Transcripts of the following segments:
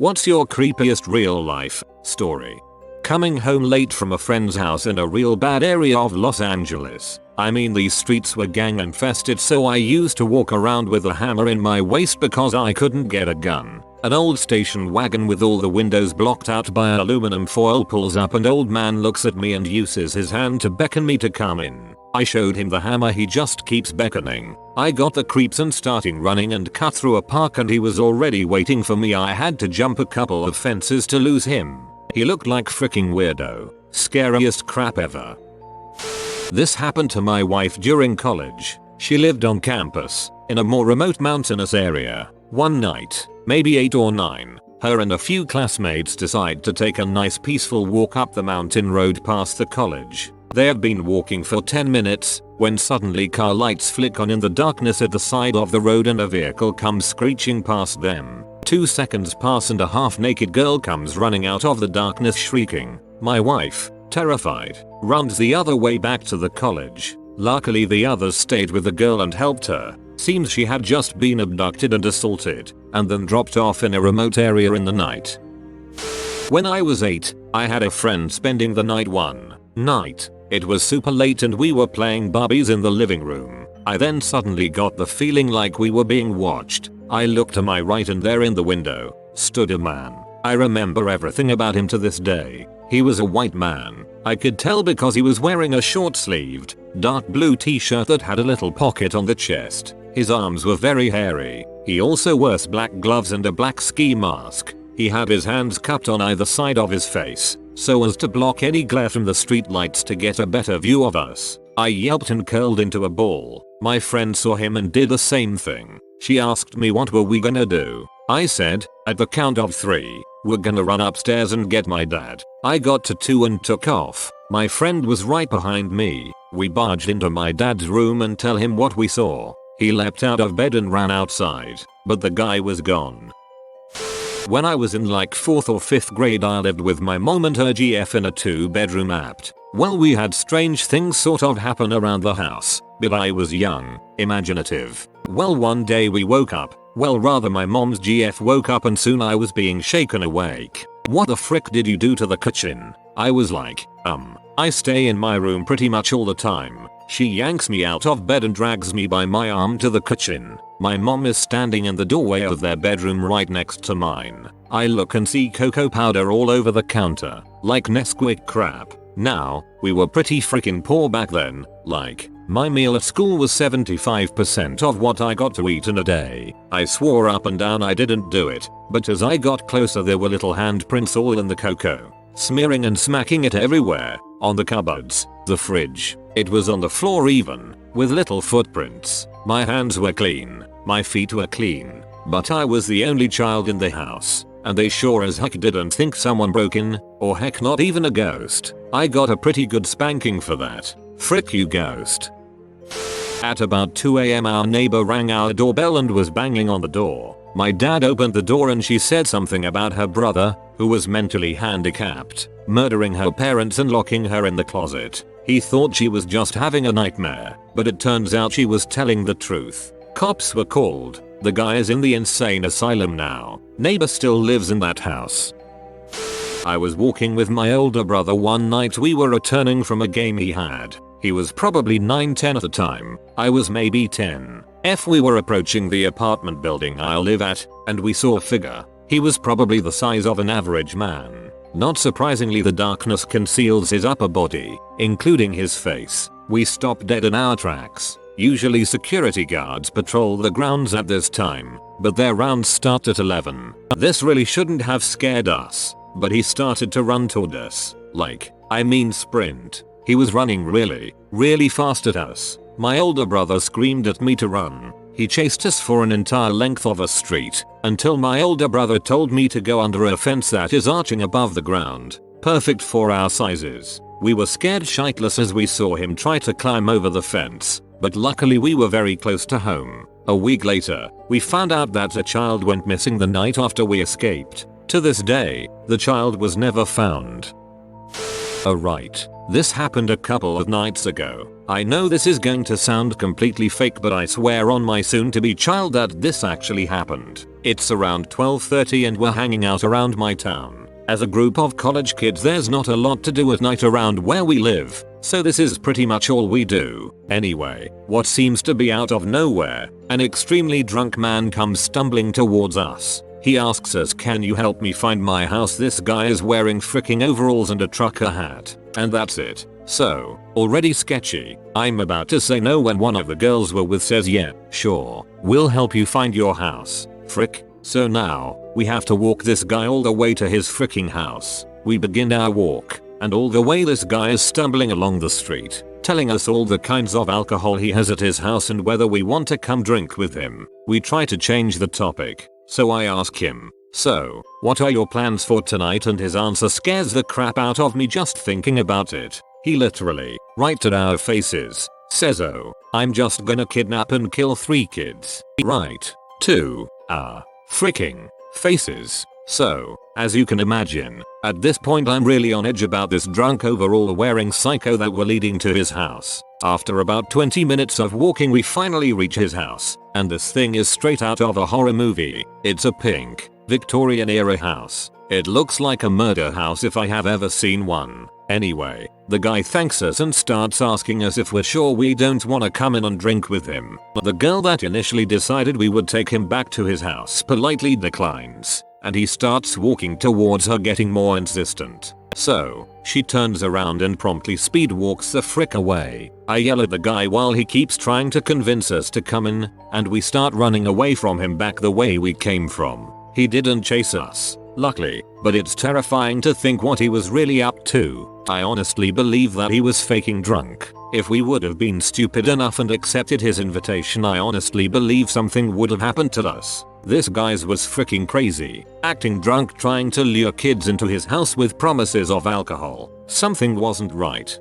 What's your creepiest real life story? Coming home late from a friend's house in a real bad area of Los Angeles. I mean, these streets were gang infested, so I used to walk around with a hammer in my waist because I couldn't get a gun. An old station wagon with all the windows blocked out by aluminum foil pulls up and old man looks at me and uses his hand to beckon me to come in. I showed him the hammer, he just keeps beckoning. I got the creeps and starting running and cut through a park and he was already waiting for me. I had to jump a couple of fences to lose him. He looked like freaking weirdo. Scariest crap ever. This happened to my wife during college. She lived on campus, in a more remote mountainous area. One night, maybe 8 or 9, her and a few classmates decide to take a nice peaceful walk up the mountain road past the college. They had been walking for 10 minutes, when suddenly car lights flick on in the darkness at the side of the road and a vehicle comes screeching past them. 2 seconds pass and a half-naked girl comes running out of the darkness shrieking. My wife, terrified, runs the other way back to the college. Luckily the others stayed with the girl and helped her. Seems she had just been abducted and assaulted, and then dropped off in a remote area in the night. When I was 8, I had a friend spending the night one night. It was super late and we were playing Barbies in the living room. I then suddenly got the feeling like we were being watched. I looked to my right and there in the window stood a man. I remember everything about him to this day. He was a white man. I could tell because he was wearing a short-sleeved, dark blue t-shirt that had a little pocket on the chest. His arms were very hairy. He also wears black gloves and a black ski mask. He had his hands cupped on either side of his face, so as to block any glare from the street lights to get a better view of us. I yelped and curled into a ball. My friend saw him and did the same thing. She asked me what were we gonna do. I said, at the count of 3, we're gonna run upstairs and get my dad. I got to 2 and took off. My friend was right behind me. We barged into my dad's room and tell him what we saw. He leapt out of bed and ran outside, but the guy was gone. When I was in like 4th or 5th grade, I lived with my mom and her GF in a 2-bedroom apt. Well, we had strange things sort of happen around the house, but I was young, imaginative. Well, one day we woke up. Well, rather my mom's GF woke up and soon I was being shaken awake. What the frick did you do to the kitchen? I was like, I stay in my room pretty much all the time. She yanks me out of bed and drags me by my arm to the kitchen. My mom is standing in the doorway of their bedroom right next to mine. I look and see cocoa powder all over the counter, like Nesquik crap. Now, we were pretty freaking poor back then, like, my meal at school was 75% of what I got to eat in a day. I swore up and down I didn't do it, but as I got closer there were little handprints all in the cocoa, smearing and smacking it everywhere, on the cupboards, the fridge. It was on the floor even, with little footprints. My hands were clean, my feet were clean, but I was the only child in the house, and they sure as heck didn't think someone broke in, or heck not even a ghost. I got a pretty good spanking for that. Frick you, ghost. At about 2 AM our neighbor rang our doorbell and was banging on the door. My dad opened the door and she said something about her brother, who was mentally handicapped, murdering her parents and locking her in the closet. He thought she was just having a nightmare, but it turns out she was telling the truth. Cops were called. The guy is in the insane asylum now. Neighbor still lives in that house. I was walking with my older brother one night. We were returning from a game he had. He was probably 9-10 at the time. I was maybe 10. We were approaching the apartment building I live at, and we saw a figure. He was probably the size of an average man. Not surprisingly, the darkness conceals his upper body, including his face. We stopped dead in our tracks. Usually security guards patrol the grounds at this time, but their rounds start at 11. This really shouldn't have scared us, but he started to run toward us. I mean sprint. He was running really fast at us. My older brother screamed at me to run. He chased us for an entire length of a street, until my older brother told me to go under a fence that is arching above the ground. Perfect for our sizes. We were scared shitless as we saw him try to climb over the fence, but luckily we were very close to home. A week later, we found out that a child went missing the night after we escaped. To this day, the child was never found. Alright, this happened a couple of nights ago. I know this is going to sound completely fake, but I swear on my soon-to-be child that this actually happened. It's around 12:30 and we're hanging out around my town. As a group of college kids, there's not a lot to do at night around where we live, so this is pretty much all we do. Anyway, what seems to be out of nowhere, an extremely drunk man comes stumbling towards us. He asks us, "Can you help me find my house?" This guy is wearing freaking overalls and a trucker hat. And that's it. So, already sketchy. I'm about to say no when one of the girls we're with says, "Yeah, sure, we'll help you find your house." Frick. So now, we have to walk this guy all the way to his freaking house. We begin our walk, and all the way this guy is stumbling along the street, telling us all the kinds of alcohol he has at his house and whether we want to come drink with him. We try to change the topic, so I ask him, "So, what are your plans for tonight?" And his answer scares the crap out of me just thinking about it. He literally, right at our faces, says, "Oh, I'm just gonna kidnap and kill 3 kids." Right. To our freaking faces. So, as you can imagine, at this point I'm really on edge about this drunk overall wearing psycho that we're leading to his house. After about 20 minutes of walking we finally reach his house, and this thing is straight out of a horror movie. It's a pink, Victorian era house. It looks like a murder house if I have ever seen one. Anyway, the guy thanks us and starts asking us if we're sure we don't want to come in and drink with him. The girl that initially decided we would take him back to his house politely declines, and he starts walking towards her, getting more insistent. So, she turns around and promptly speed walks the frick away. I yell at the guy while he keeps trying to convince us to come in, and we start running away from him back the way we came from. He didn't chase us, luckily, but it's terrifying to think what he was really up to. I honestly believe that he was faking drunk. If we would have been stupid enough and accepted his invitation, I honestly believe something would have happened to us. This guy's was freaking crazy, acting drunk, trying to lure kids into his house with promises of alcohol. Something wasn't right.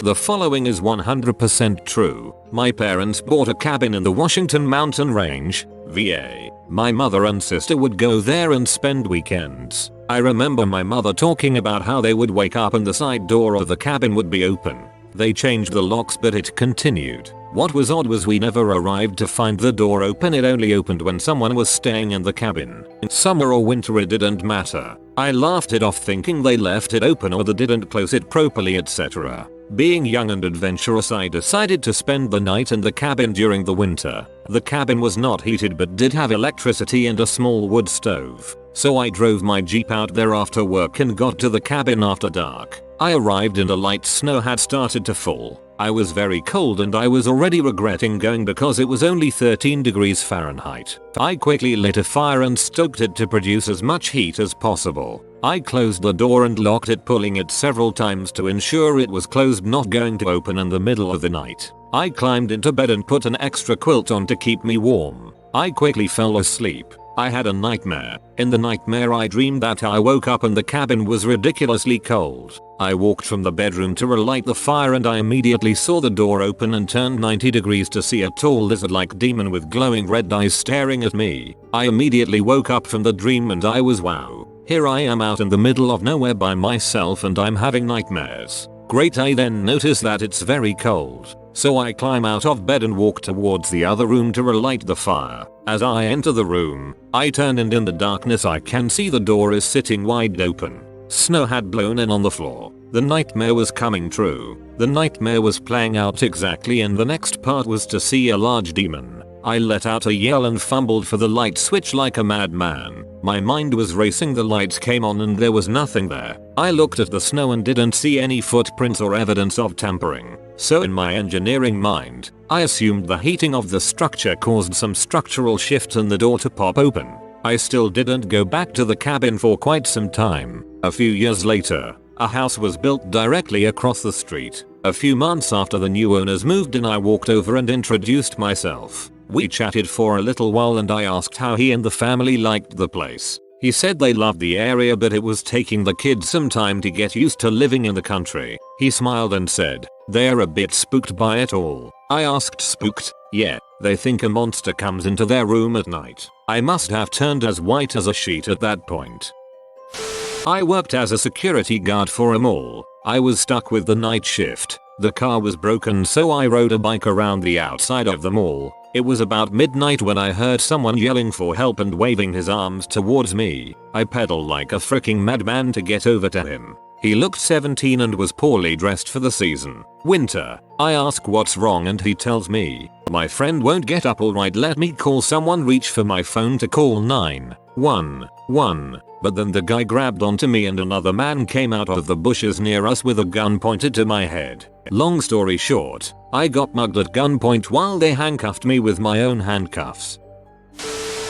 The following is 100% true. My parents bought a cabin in the Washington Mountain Range, VA. My mother and sister would go there and spend weekends. I remember my mother talking about how they would wake up and the side door of the cabin would be open. They changed the locks but it continued. What was odd was we never arrived to find the door open. It only opened when someone was staying in the cabin. In summer or winter it didn't matter. I laughed it off thinking they left it open or they didn't close it properly, etc. Being young and adventurous, I decided to spend the night in the cabin during the winter. The cabin was not heated but did have electricity and a small wood stove. So I drove my Jeep out there after work and got to the cabin after dark. I arrived and a light snow had started to fall. I was very cold and I was already regretting going because it was only 13 degrees Fahrenheit. I quickly lit a fire and stoked it to produce as much heat as possible. I closed the door and locked it, pulling it several times to ensure it was closed, not going to open in the middle of the night. I climbed into bed and put an extra quilt on to keep me warm. I quickly fell asleep. I had a nightmare. In the nightmare I dreamed that I woke up and the cabin was ridiculously cold. I walked from the bedroom to relight the fire and I immediately saw the door open and turned 90 degrees to see a tall lizard-like demon with glowing red eyes staring at me. I immediately woke up from the dream and I was, wow. Here I am out in the middle of nowhere by myself and I'm having nightmares. Great. I then notice that it's very cold. So I climb out of bed and walk towards the other room to relight the fire. As I enter the room, I turn and in the darkness I can see the door is sitting wide open. Snow had blown in on the floor. The nightmare was coming true. The nightmare was playing out exactly, and the next part was to see a large demon. I let out a yell and fumbled for the light switch like a madman. My mind was racing. The lights came on and there was nothing there. I looked at the snow and didn't see any footprints or evidence of tampering. So in my engineering mind, I assumed the heating of the structure caused some structural shift and the door to pop open. I still didn't go back to the cabin for quite some time. A few years later, a house was built directly across the street. A few months after the new owners moved in, I walked over and introduced myself. We chatted for a little while and I asked how he and the family liked the place. He said they loved the area but it was taking the kids some time to get used to living in the country. He smiled and said, "They're a bit spooked by it all." I asked, "Spooked?" "Yeah, they think a monster comes into their room at night." I must have turned as white as a sheet at that point. I worked as a security guard for a mall. I was stuck with the night shift. The car was broken so I rode a bike around the outside of the mall. It was about midnight when I heard someone yelling for help and waving his arms towards me. I pedaled like a freaking madman to get over to him. He looked 17 and was poorly dressed for the season. Winter. I ask what's wrong and he tells me, my friend won't get up. Alright, let me call someone. Reach for my phone to call 911. But then the guy grabbed onto me and another man came out of the bushes near us with a gun pointed to my head. Long story short, I got mugged at gunpoint while they handcuffed me with my own handcuffs.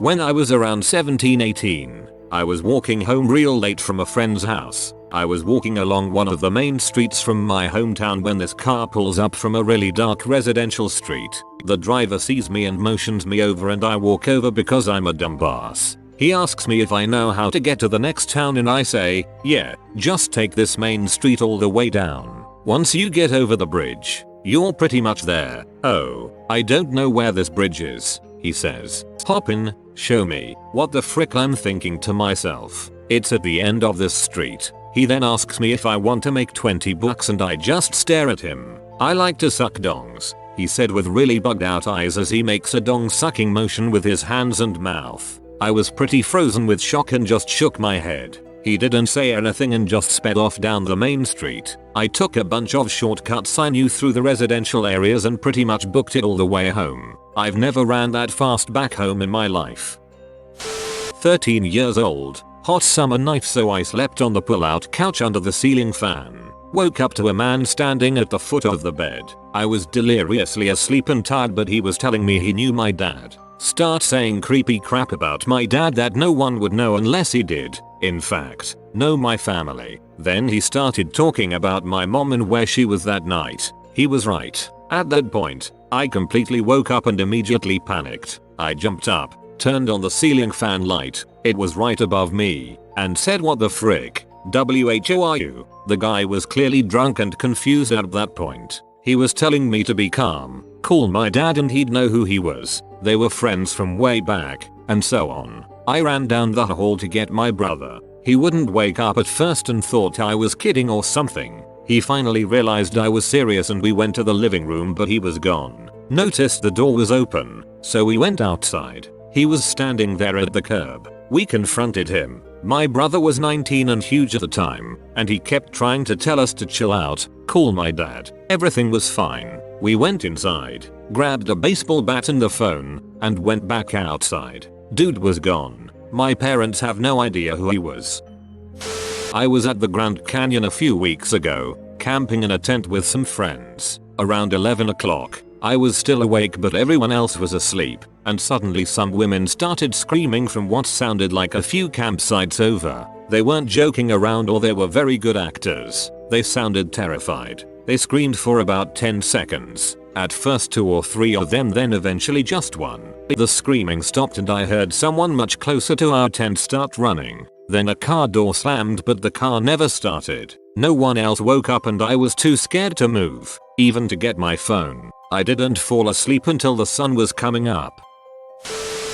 When I was around 17-18, I was walking home real late from a friend's house. I was walking along one of the main streets from my hometown when this car pulls up from a really dark residential street. The driver sees me and motions me over and I walk over because I'm a dumbass. He asks me if I know how to get to the next town and I say, yeah, just take this main street all the way down. Once you get over the bridge, you're pretty much there. Oh, I don't know where this bridge is, he says. Hop in, show me. What the frick, I'm thinking to myself. It's at the end of this street. He then asks me if I want to make $20 and I just stare at him. I like to suck dongs, he said with really bugged out eyes as he makes a dong sucking motion with his hands and mouth. I was pretty frozen with shock and just shook my head. He didn't say anything and just sped off down the main street. I took a bunch of shortcuts I knew through the residential areas and pretty much booked it all the way home. I've never ran that fast back home in my life. 13 years old. Hot summer night, so I slept on the pull-out couch under the ceiling fan. Woke up to a man standing at the foot of the bed. I was deliriously asleep and tired, but he was telling me he knew my dad. Start saying creepy crap about my dad that no one would know unless he did. In fact, know my family. Then he started talking about my mom and where she was that night. He was right. At that point, I completely woke up and immediately panicked. I jumped up, turned on the ceiling fan light, it was right above me, and said, what the frick? WHO are you? The guy was clearly drunk and confused at that point. He was telling me to be calm, call my dad and he'd know who he was. They were friends from way back, and so on. I ran down the hall to get my brother. He wouldn't wake up at first and thought I was kidding or something. He finally realized I was serious and we went to the living room, but he was gone. Noticed the door was open, so we went outside. He was standing there at the curb. We confronted him. My brother was 19 and huge at the time, and he kept trying to tell us to chill out, call my dad. Everything was fine. We went inside, grabbed a baseball bat and the phone, and went back outside. Dude was gone. My parents have no idea who he was. I was at the Grand Canyon a few weeks ago, camping in a tent with some friends. Around 11 o'clock, I was still awake but everyone else was asleep, and suddenly some women started screaming from what sounded like a few campsites over. They weren't joking around or they were very good actors. They sounded terrified. They screamed for about 10 seconds. At first 2 or 3 of them, then eventually just one. The screaming stopped and I heard someone much closer to our tent start running. Then a car door slammed but the car never started. No one else woke up and I was too scared to move, even to get my phone. I didn't fall asleep until the sun was coming up.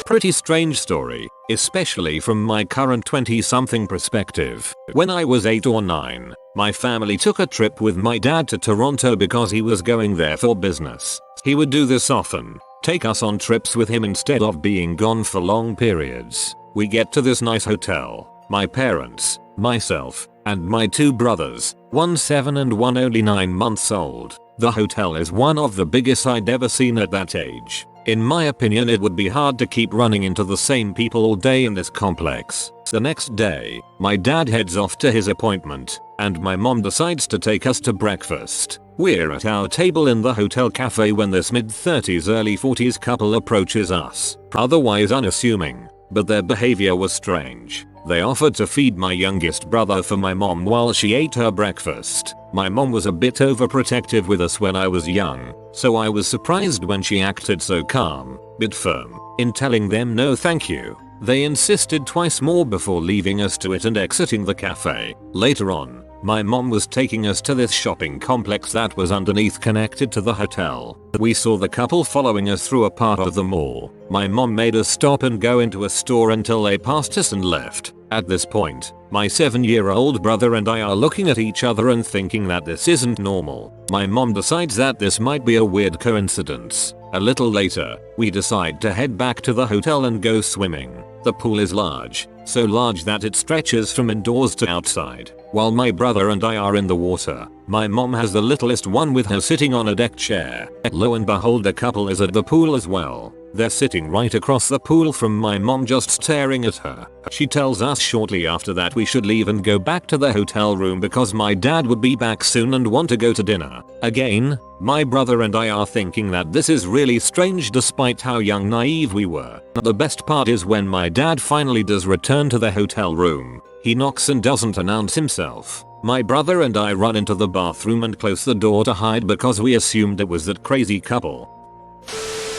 Pretty strange story, especially from my current 20-something perspective. When I was 8 or 9, my family took a trip with my dad to Toronto because he was going there for business. He would do this often, take us on trips with him instead of being gone for long periods. We get to this nice hotel. My parents, myself, and my 2 brothers, one 7 and one only 9 months old. The hotel is one of the biggest I'd ever seen at that age. In my opinion, it would be hard to keep running into the same people all day in this complex. The next day, my dad heads off to his appointment, and my mom decides to take us to breakfast. We're at our table in the hotel cafe when this mid-30s early 40s couple approaches us, otherwise unassuming, but their behavior was strange. They offered to feed my youngest brother for my mom while she ate her breakfast. My mom was a bit overprotective with us when I was young, so I was surprised when she acted so calm, but firm, in telling them no thank you. They insisted twice more before leaving us to it and exiting the cafe. Later on, my mom was taking us to this shopping complex that was underneath connected to the hotel. We saw the couple following us through a part of the mall. My mom made us stop and go into a store until they passed us and left. At this point, my 7-year-old brother and I are looking at each other and thinking that this isn't normal. My mom decides that this might be a weird coincidence, A little later, we decide to head back to the hotel and go swimming. The pool is large, so large that it stretches from indoors to outside. While my brother and I are in the water, my mom has the littlest one with her sitting on a deck chair. Lo and behold, a couple is at the pool as well. They're sitting right across the pool from my mom, just staring at her. She tells us shortly after that we should leave and go back to the hotel room because my dad would be back soon and want to go to dinner. Again, my brother and I are thinking that this is really strange despite how young naive we were. The best part is when my dad finally does return to the hotel room. He knocks and doesn't announce himself. My brother and I run into the bathroom and close the door to hide because we assumed it was that crazy couple.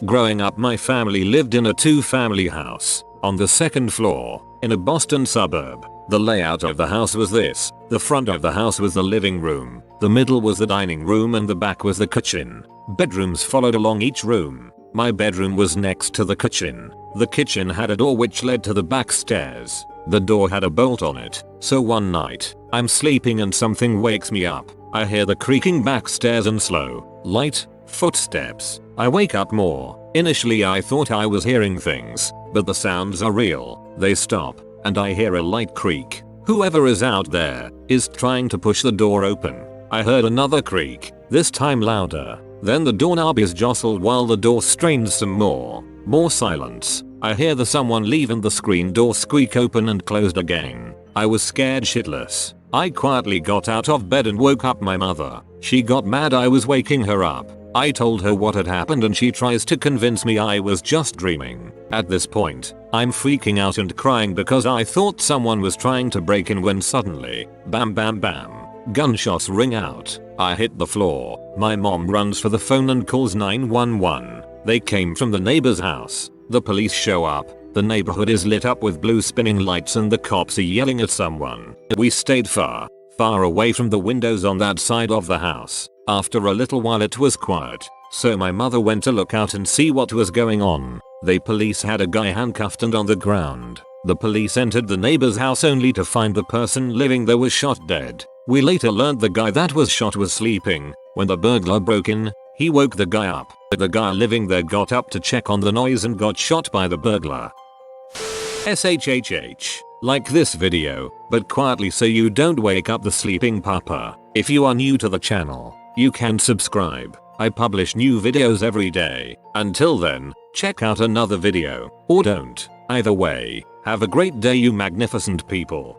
Growing up, my family lived in a 2-family house on the 2nd floor in a Boston suburb. The layout of the house was this: the front of the house was the living room, the middle was the dining room, and the back was the kitchen. Bedrooms followed along each room. My bedroom was next to the kitchen. The kitchen had a door which led to the back stairs. The door had a bolt on it, so one night, I'm sleeping and something wakes me up. I hear the creaking back stairs and slow, light footsteps. I wake up more. Initially I thought I was hearing things, but the sounds are real. They stop, and I hear a light creak. Whoever is out there is trying to push the door open. I heard another creak, this time louder. Then the doorknob is jostled while the door strains some more. More silence. I hear the someone leave and the screen door squeak open and closed again. I was scared shitless. I quietly got out of bed and woke up my mother. She got mad I was waking her up. I told her what had happened and she tries to convince me I was just dreaming. At this point, I'm freaking out and crying because I thought someone was trying to break in when suddenly, bam bam bam, gunshots ring out. I hit the floor. My mom runs for the phone and calls 911. They came from the neighbor's house. The police show up. The neighborhood is lit up with blue spinning lights and the cops are yelling at someone. We stayed far away from the windows on that side of the house. After a little while it was quiet, so my mother went to look out and see what was going on. The police had a guy handcuffed and on the ground. The police entered the neighbor's house only to find the person living there was shot dead. We later learned the guy that was shot was sleeping. When the burglar broke in, he woke the guy up. The guy living there got up to check on the noise and got shot by the burglar. SHHH. Like this video, but quietly so you don't wake up the sleeping papa. If you are new to the channel, you can subscribe. I publish new videos every day. Until then, check out another video, or don't. Either way, have a great day you magnificent people.